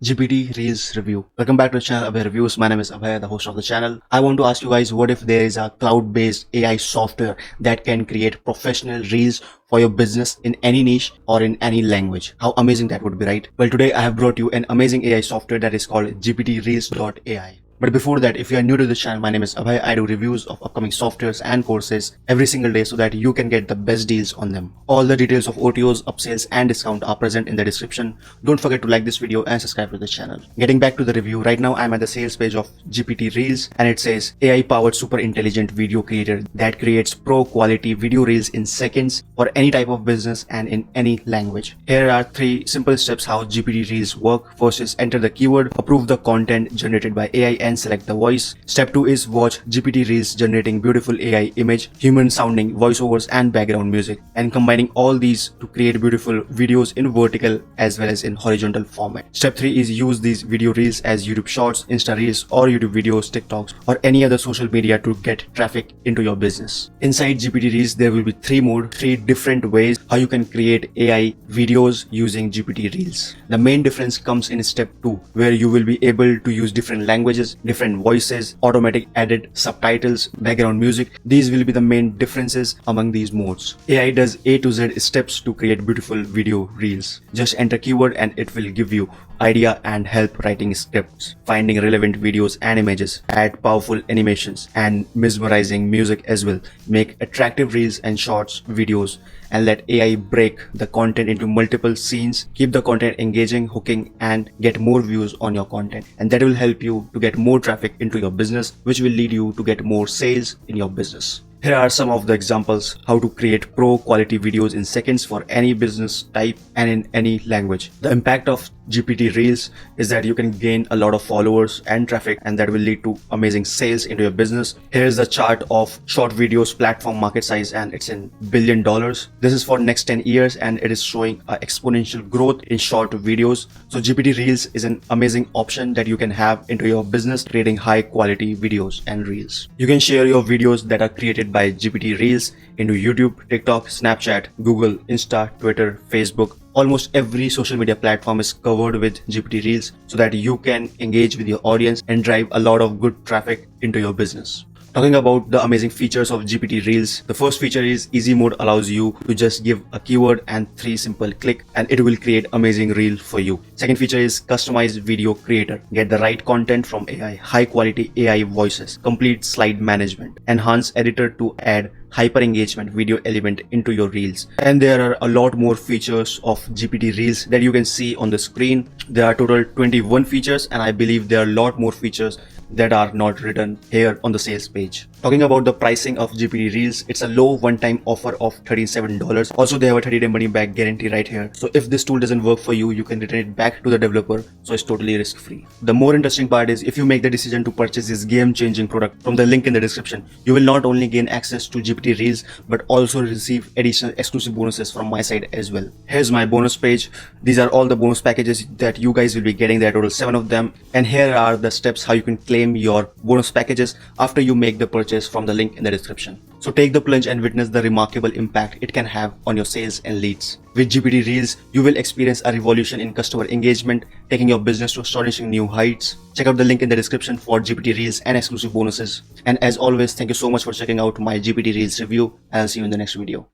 GPT Reels review. Welcome back to the channel Abhay Reviews. My name is Abhay, the host of the channel. I want to ask you guys, what if there is a cloud-based AI software that can create professional reels for your business in any niche or in any language? How amazing that would be, right? Well, today I have brought you an amazing AI software that is called GPT Reels.ai. But before that, if you are new to the channel, my name is Abhay. I do reviews of upcoming softwares and courses every single day so that you can get the best deals on them. All the details of OTOs, upsells and discount are present in the description. Don't forget to like this video and subscribe to the channel. Getting back to the review, right now I'm at the sales page of GPT Reels and it says AI powered super intelligent video creator that creates pro quality video reels in seconds for any type of business and in any language. Here are 3 simple steps how GPT Reels work. First is enter the keyword, approve the content generated by AI and select the voice. Step 2 is watch GPT Reels generating beautiful AI image, human sounding voiceovers and background music, and combining all these to create beautiful videos in vertical as well as in horizontal format. Step 3 is use these video reels as YouTube Shorts, Insta Reels or YouTube videos, TikToks or any other social media to get traffic into your business. Inside GPT Reels there will be 3 different ways how you can create AI videos using GPT Reels. The main difference comes in step 2 where you will be able to use different languages, different voices, automatic added subtitles, background music. These will be the main differences among these modes. AI does A to Z steps to create beautiful video reels. Just enter keyword and it will give you idea and help writing scripts, finding relevant videos and images, add powerful animations and mesmerizing music as well, make attractive reels and shorts videos, and let AI break the content into multiple scenes, keep the content engaging, hooking and get more views on your content, and that will help you to get more traffic into your business, which will lead you to get more sales in your business. Here are some of the examples how to create pro quality videos in seconds for any business type and in any language. The impact of GPT Reels is that you can gain a lot of followers and traffic, and that will lead to amazing sales into your business. Here's the chart of short videos platform market size and it's in $1 billion. This is for next 10 years and it is showing an exponential growth in short videos. So GPT Reels is an amazing option that you can have into your business, creating high quality videos and reels. You can share your videos that are created by GPT Reels into YouTube, TikTok, Snapchat, Google, Insta, Twitter, Facebook. Almost every social media platform is covered with GPT Reels so that you can engage with your audience and drive a lot of good traffic into your business. Talking about the amazing features of GPT Reels, the first feature is easy mode allows you to just give a keyword and 3 simple click and it will create amazing reel for you. Second feature is customized video creator. Get the right content from AI, high quality AI voices, complete slide management, enhance editor to add hyper engagement video element into your reels. And there are a lot more features of GPT Reels that you can see on the screen. There are total 21 features and I believe there are a lot more features that are not written here on the sales page. Talking about the pricing of GPT Reels, it's a low one-time offer of $37. Also, they have a 30-day money-back guarantee right here. So if this tool doesn't work for you, you can return it back to the developer. So it's totally risk-free. The more interesting part is if you make the decision to purchase this game-changing product from the link in the description, you will not only gain access to GPT Reels, but also receive additional exclusive bonuses from my side as well. Here's my bonus page. These are all the bonus packages that you guys will be getting. There are total 7 of them. And here are the steps how you can claim your bonus packages after you make the purchase from the link in the description. So take the plunge and witness the remarkable impact it can have on your sales and leads. With GPT Reels, you will experience a revolution in customer engagement, taking your business to astonishing new heights. Check out the link in the description for GPT Reels and exclusive bonuses. And as always, thank you so much for checking out my GPT Reels review. I'll see you in the next video.